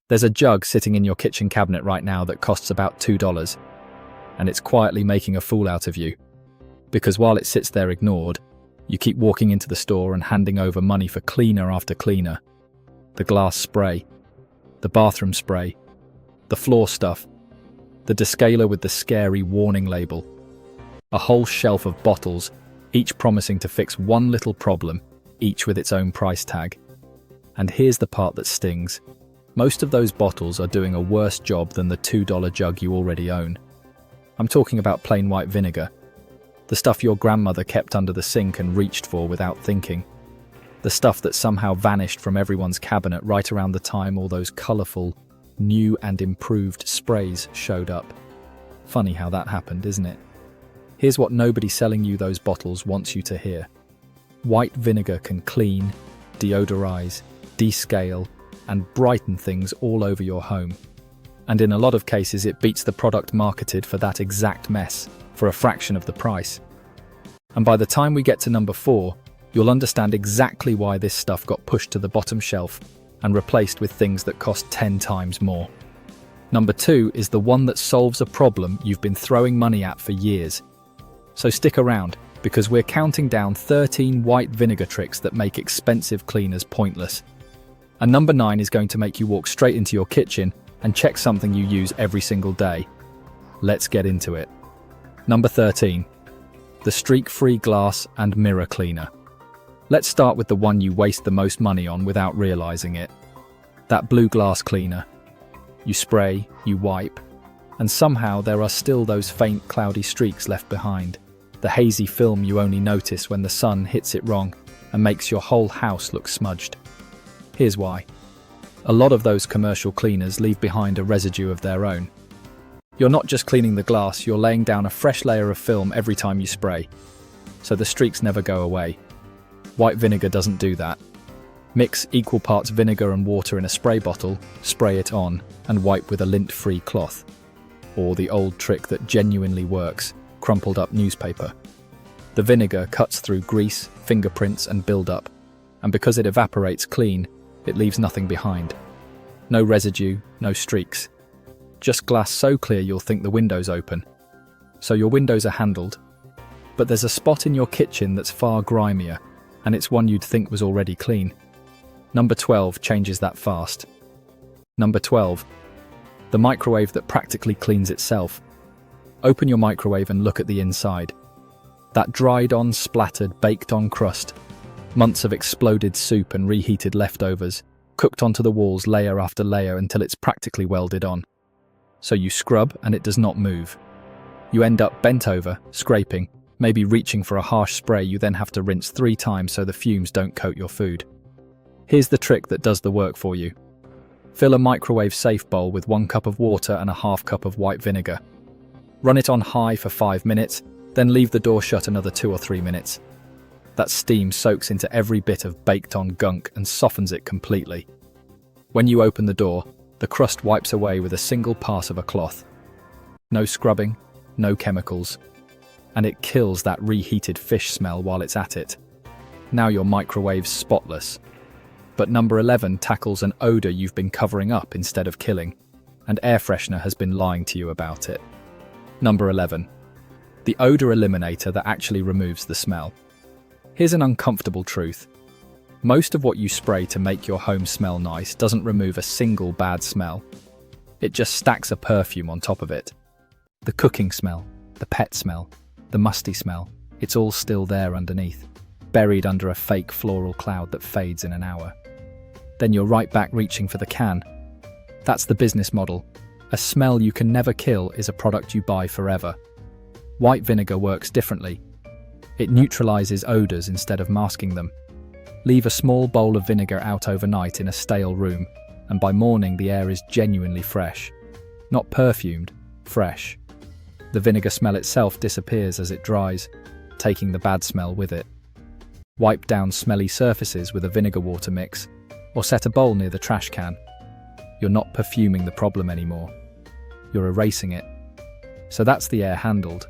There's a jug sitting in your kitchen cabinet right now that costs about $2, and it's quietly making a fool out of you. Because while it sits there ignored, you keep walking into the store and handing over money for cleaner after cleaner. The glass spray, the bathroom spray, the floor stuff, the descaler with the scary warning label, a whole shelf of bottles, each promising to fix one little problem, each with its own price tag. And here's the part that stings. Most of those bottles are doing a worse job than the $2 jug you already own. I'm talking about plain white vinegar. The stuff your grandmother kept under the sink and reached for without thinking. The stuff that somehow vanished from everyone's cabinet right around the time all those colourful, new and improved sprays showed up. Funny how that happened, isn't it? Here's what nobody selling you those bottles wants you to hear. White vinegar can clean, deodorize, descale, and brighten things all over your home. And in a lot of cases it beats the product marketed for that exact mess for a fraction of the price. And by the time we get to number 4, you'll understand exactly why this stuff got pushed to the bottom shelf and replaced with things that cost 10 times more. Number 2 is the one that solves a problem you've been throwing money at for years. So stick around, because we're counting down 13 white vinegar tricks that make expensive cleaners pointless. And number 9 is going to make you walk straight into your kitchen and check something you use every single day. Let's get into it. Number 13. The streak-free glass and mirror cleaner. Let's start with the one you waste the most money on without realizing it. That blue glass cleaner. You spray, you wipe, and somehow there are still those faint cloudy streaks left behind. The hazy film you only notice when the sun hits it wrong and makes your whole house look smudged. Here's why. A lot of those commercial cleaners leave behind a residue of their own. You're not just cleaning the glass, you're laying down a fresh layer of film every time you spray. So the streaks never go away. White vinegar doesn't do that. Mix equal parts vinegar and water in a spray bottle, spray it on, and wipe with a lint-free cloth. Or the old trick that genuinely works, crumpled up newspaper. The vinegar cuts through grease, fingerprints, and build-up, and because it evaporates clean, it leaves nothing behind. No residue, no streaks. Just glass so clear you'll think the window's open. So your windows are handled. But there's a spot in your kitchen that's far grimier, and it's one you'd think was already clean. Number 12 changes that fast. Number 12. The microwave that practically cleans itself. Open your microwave and look at the inside. That dried-on, splattered, baked-on crust. Months of exploded soup and reheated leftovers, cooked onto the walls layer after layer until it's practically welded on. So you scrub and it does not move. You end up bent over, scraping, maybe reaching for a harsh spray you then have to rinse 3 times so the fumes don't coat your food. Here's the trick that does the work for you. Fill a microwave-safe bowl with 1 cup of water and a half cup of white vinegar. Run it on high for 5 minutes, then leave the door shut another 2 or 3 minutes. That steam soaks into every bit of baked-on gunk and softens it completely. When you open the door, the crust wipes away with a single pass of a cloth. No scrubbing, no chemicals, and it kills that reheated fish smell while it's at it. Now your microwave's spotless. But number 11 tackles an odour you've been covering up instead of killing, and air freshener has been lying to you about it. Number 11. The odour eliminator that actually removes the smell. Here's an uncomfortable truth. Most of what you spray to make your home smell nice doesn't remove a single bad smell. It just stacks a perfume on top of it. The cooking smell, the pet smell, the musty smell, it's all still there underneath, buried under a fake floral cloud that fades in an hour. Then you're right back reaching for the can. That's the business model. A smell you can never kill is a product you buy forever. White vinegar works differently. It neutralizes odors instead of masking them. Leave a small bowl of vinegar out overnight in a stale room, and by morning the air is genuinely fresh. Not perfumed, fresh. The vinegar smell itself disappears as it dries, taking the bad smell with it. Wipe down smelly surfaces with a vinegar water mix, or set a bowl near the trash can. You're not perfuming the problem anymore. You're erasing it. So that's the air handled.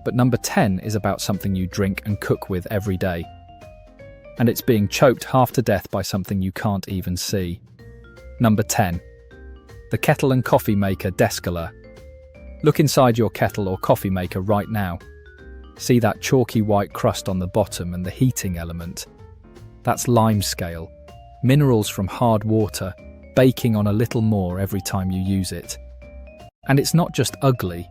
But number 10 is about something you drink and cook with every day. And it's being choked half to death by something you can't even see. Number 10. The kettle and coffee maker Descaler. Look inside your kettle or coffee maker right now. See that chalky white crust on the bottom and the heating element? That's limescale, minerals from hard water, baking on a little more every time you use it. And it's not just ugly.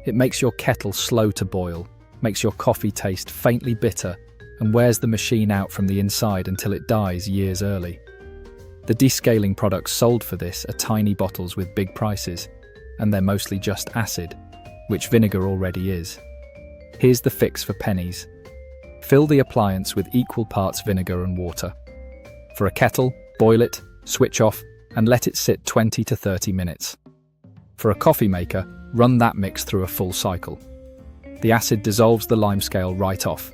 It makes your kettle slow to boil, makes your coffee taste faintly bitter, and wears the machine out from the inside until it dies years early. The descaling products sold for this are tiny bottles with big prices, and they're mostly just acid, which vinegar already is. Here's the fix for pennies. Fill the appliance with equal parts vinegar and water. For a kettle, boil it, switch off, and let it sit 20 to 30 minutes. For a coffee maker, run that mix through a full cycle. The acid dissolves the limescale right off.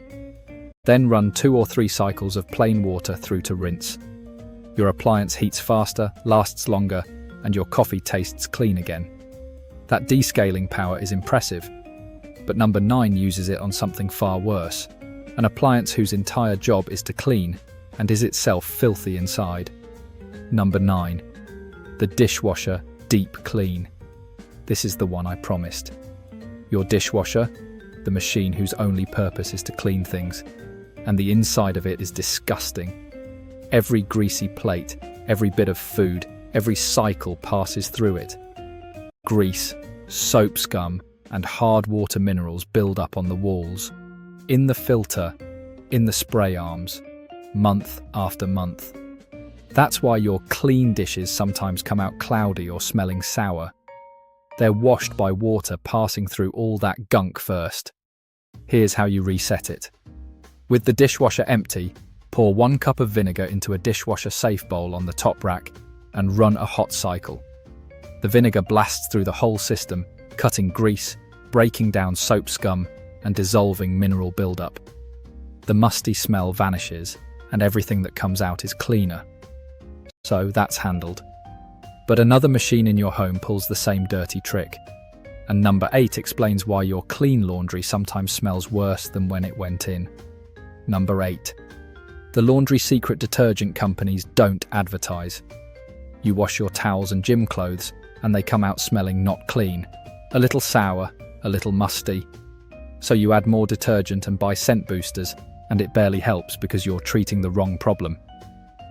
Then run 2 or 3 cycles of plain water through to rinse. Your appliance heats faster, lasts longer, and your coffee tastes clean again. That descaling power is impressive, but number 9 uses it on something far worse, an appliance whose entire job is to clean and is itself filthy inside. Number 9. The dishwasher deep clean. This is the one I promised. Your dishwasher, the machine whose only purpose is to clean things, and the inside of it is disgusting. Every greasy plate, every bit of food, every cycle passes through it. Grease, soap scum, and hard water minerals build up on the walls, in the filter, in the spray arms, month after month. That's why your clean dishes sometimes come out cloudy or smelling sour. They're washed by water passing through all that gunk first. Here's how you reset it. With the dishwasher empty, pour 1 cup of vinegar into a dishwasher safe bowl on the top rack and run a hot cycle. The vinegar blasts through the whole system, cutting grease, breaking down soap scum, and dissolving mineral buildup. The musty smell vanishes, and everything that comes out is cleaner. So that's handled. But another machine in your home pulls the same dirty trick. And number 8 explains why your clean laundry sometimes smells worse than when it went in. Number 8. The laundry secret detergent companies don't advertise. You wash your towels and gym clothes, and they come out smelling not clean, a little sour, a little musty. So you add more detergent and buy scent boosters, and it barely helps because you're treating the wrong problem.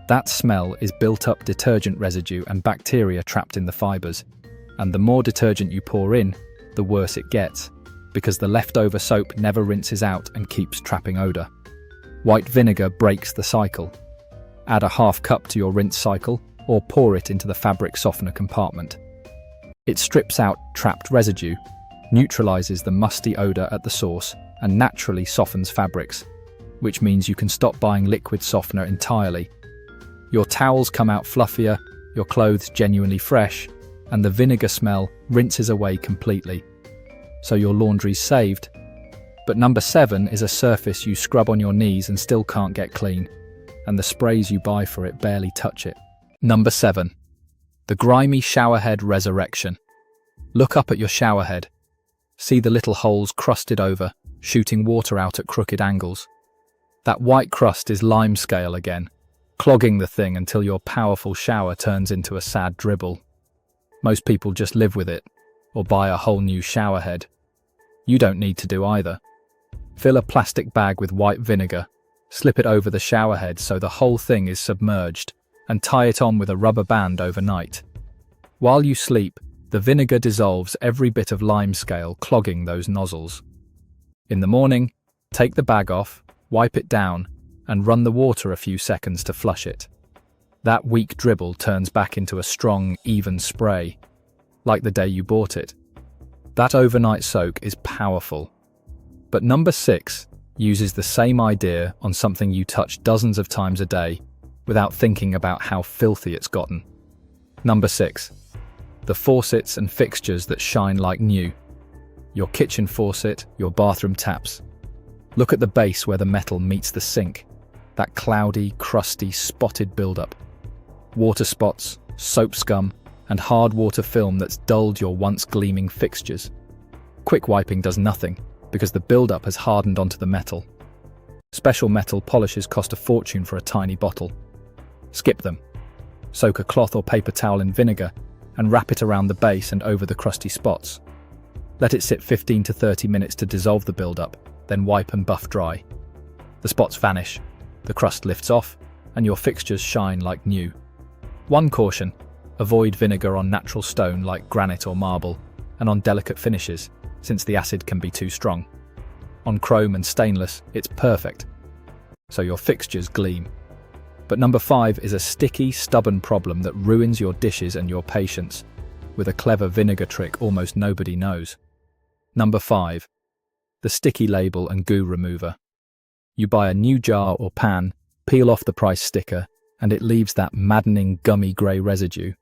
That smell is built-up detergent residue and bacteria trapped in the fibres, and the more detergent you pour in, the worse it gets, because the leftover soap never rinses out and keeps trapping odour. White vinegar breaks the cycle. Add a half cup to your rinse cycle, or pour it into the fabric softener compartment. It strips out trapped residue, neutralises the musty odour at the source, and naturally softens fabrics, which means you can stop buying liquid softener entirely. Your towels come out fluffier, your clothes genuinely fresh, and the vinegar smell rinses away completely. So your laundry's saved. But number 7 is a surface you scrub on your knees and still can't get clean, and the sprays you buy for it barely touch it. Number 7. The grimy showerhead resurrection. Look up at your showerhead. See the little holes crusted over, shooting water out at crooked angles. That white crust is limescale again, clogging the thing until your powerful shower turns into a sad dribble. Most people just live with it, or buy a whole new showerhead. You don't need to do either. Fill a plastic bag with white vinegar, slip it over the showerhead so the whole thing is submerged, and tie it on with a rubber band overnight. While you sleep, the vinegar dissolves every bit of limescale clogging those nozzles. In the morning, take the bag off, wipe it down, and run the water a few seconds to flush it. That weak dribble turns back into a strong, even spray, like the day you bought it. That overnight soak is powerful. But number 6 uses the same idea on something you touch dozens of times a day without thinking about how filthy it's gotten. Number 6. The faucets and fixtures that shine like new. Your kitchen faucet, your bathroom taps. Look at the base where the metal meets the sink. That cloudy, crusty, spotted buildup. Water spots, soap scum, and hard water film that's dulled your once gleaming fixtures. Quick wiping does nothing, because the buildup has hardened onto the metal. Special metal polishes cost a fortune for a tiny bottle. Skip them. Soak a cloth or paper towel in vinegar and wrap it around the base and over the crusty spots. Let it sit 15 to 30 minutes to dissolve the buildup, then wipe and buff dry. The spots vanish, the crust lifts off, and your fixtures shine like new. One caution: avoid vinegar on natural stone like granite or marble, and on delicate finishes, since the acid can be too strong. On chrome and stainless, it's perfect, so your fixtures gleam. But number 5 is a sticky, stubborn problem that ruins your dishes and your patience, with a clever vinegar trick almost nobody knows. Number 5. The sticky label and goo remover. You buy a new jar or pan, peel off the price sticker, and it leaves that maddening gummy grey residue.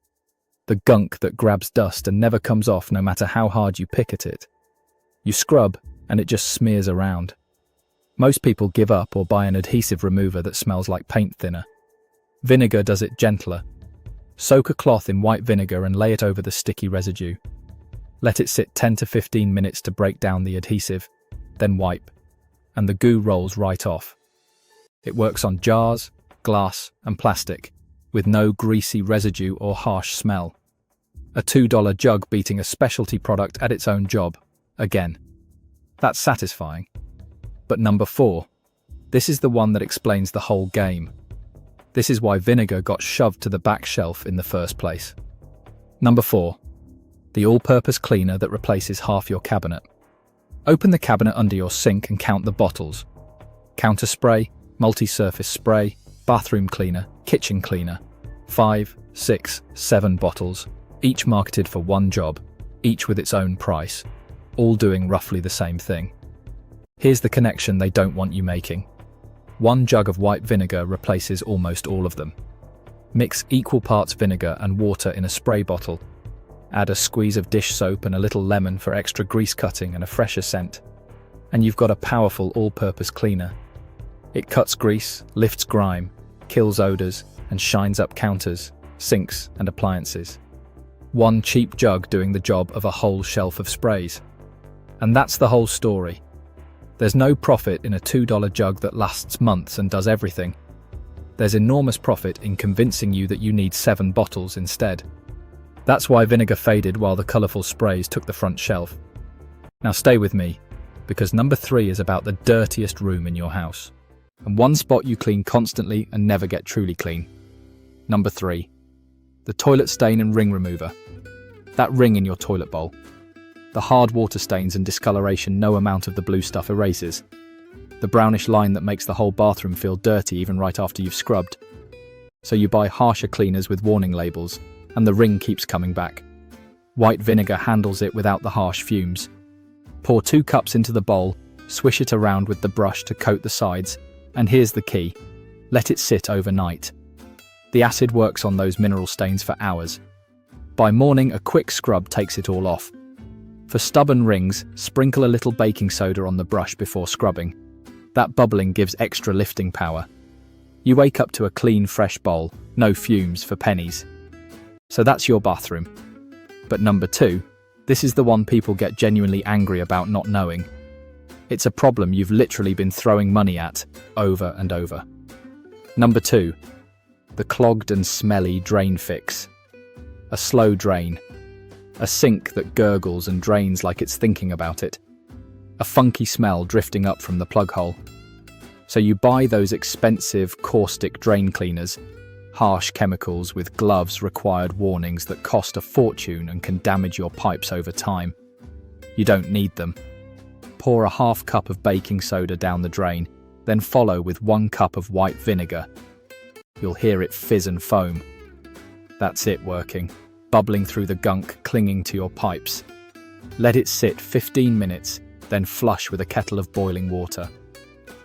The gunk that grabs dust and never comes off no matter how hard you pick at it. You scrub, and it just smears around. Most people give up or buy an adhesive remover that smells like paint thinner. Vinegar does it gentler. Soak a cloth in white vinegar and lay it over the sticky residue. Let it sit 10 to 15 minutes to break down the adhesive, then wipe, and the goo rolls right off. It works on jars, glass, and plastic, with no greasy residue or harsh smell. A $2 jug beating a specialty product at its own job, again. That's satisfying. But number 4, this is the one that explains the whole game. This is why vinegar got shoved to the back shelf in the first place. Number 4, the all-purpose cleaner that replaces half your cabinet. Open the cabinet under your sink and count the bottles. Counter spray, multi-surface spray, bathroom cleaner, kitchen cleaner. 5, 6, 7 bottles, each marketed for one job, each with its own price, all doing roughly the same thing. Here's the connection they don't want you making. One jug of white vinegar replaces almost all of them. Mix equal parts vinegar and water in a spray bottle. Add a squeeze of dish soap and a little lemon for extra grease cutting and a fresher scent. And you've got a powerful all-purpose cleaner. It cuts grease, lifts grime, kills odors, and shines up counters, sinks, and appliances. One cheap jug doing the job of a whole shelf of sprays. And that's the whole story. There's no profit in a $2 jug that lasts months and does everything. There's enormous profit in convincing you that you need 7 bottles instead. That's why vinegar faded while the colourful sprays took the front shelf. Now stay with me, because number 3 is about the dirtiest room in your house, and one spot you clean constantly and never get truly clean. Number 3. The toilet stain and ring remover. That ring in your toilet bowl. The hard water stains and discoloration no amount of the blue stuff erases. The brownish line that makes the whole bathroom feel dirty even right after you've scrubbed. So you buy harsher cleaners with warning labels, and the ring keeps coming back. White vinegar handles it without the harsh fumes. Pour 2 cups into the bowl, swish it around with the brush to coat the sides, and here's the key: let it sit overnight. The acid works on those mineral stains for hours. By morning, a quick scrub takes it all off. For stubborn rings, sprinkle a little baking soda on the brush before scrubbing. That bubbling gives extra lifting power. You wake up to a clean, fresh bowl, no fumes for pennies. So that's your bathroom. But number 2, this is the one people get genuinely angry about not knowing. It's a problem you've literally been throwing money at, over and over. Number 2, the clogged and smelly drain fix. A slow drain. A sink that gurgles and drains like it's thinking about it. A funky smell drifting up from the plug hole. So you buy those expensive, caustic drain cleaners, harsh chemicals with gloves required warnings that cost a fortune and can damage your pipes over time. You don't need them. Pour a half cup of baking soda down the drain, then follow with 1 cup of white vinegar. You'll hear it fizz and foam. That's it working, bubbling through the gunk clinging to your pipes. Let it sit 15 minutes, then flush with a kettle of boiling water.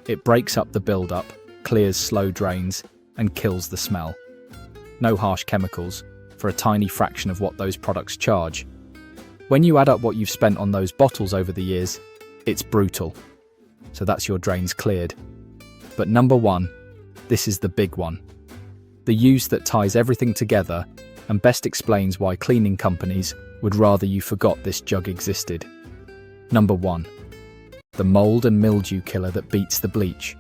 It breaks up the build-up, clears slow drains, and kills the smell. No harsh chemicals, for a tiny fraction of what those products charge. When you add up what you've spent on those bottles over the years, it's brutal. So that's your drains cleared. But number 1, this is the big one. The use that ties everything together and best explains why cleaning companies would rather you forgot this jug existed. Number 1. The mold and mildew killer that beats the bleach.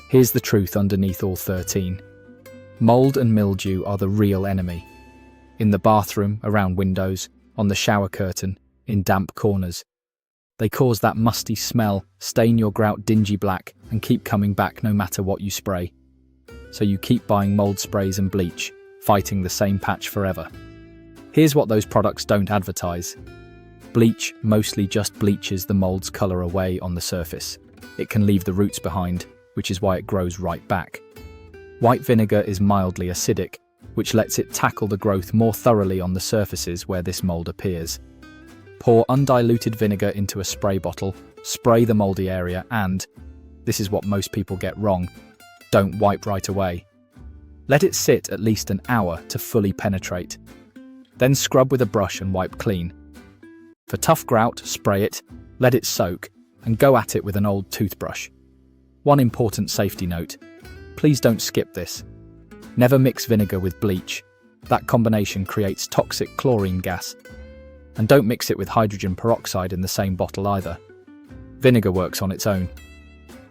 Here's the truth underneath all 13. Mold and mildew are the real enemy. In the bathroom, around windows, on the shower curtain, in damp corners. They cause that musty smell, stain your grout dingy black, and keep coming back no matter what you spray. So you keep buying mold sprays and bleach, fighting the same patch forever. Here's what those products don't advertise. Bleach mostly just bleaches the mold's colour away on the surface. It can leave the roots behind, which is why it grows right back. White vinegar is mildly acidic, which lets it tackle the growth more thoroughly on the surfaces where this mold appears. Pour undiluted vinegar into a spray bottle, spray the moldy area and, this is what most people get wrong, don't wipe right away. Let it sit at least an hour to fully penetrate. Then scrub with a brush and wipe clean. For tough grout, spray it, let it soak, and go at it with an old toothbrush. One important safety note, please don't skip this. Never mix vinegar with bleach. That combination creates toxic chlorine gas. And don't mix it with hydrogen peroxide in the same bottle either. Vinegar works on its own.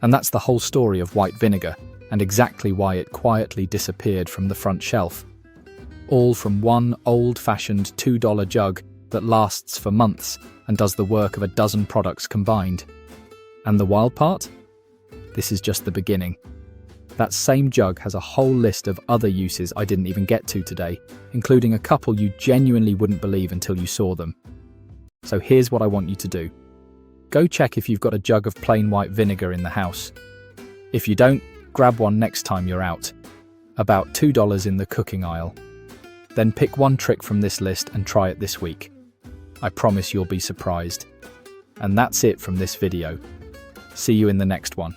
And that's the whole story of white vinegar, and exactly why it quietly disappeared from the front shelf. All from one old-fashioned $2 jug that lasts for months and does the work of a dozen products combined. And the wild part? This is just the beginning. That same jug has a whole list of other uses I didn't even get to today, including a couple you genuinely wouldn't believe until you saw them. So here's what I want you to do. Go check if you've got a jug of plain white vinegar in the house. If you don't, grab one next time you're out. About $2 in the cooking aisle. Then pick one trick from this list and try it this week. I promise you'll be surprised. And that's it from this video. See you in the next one.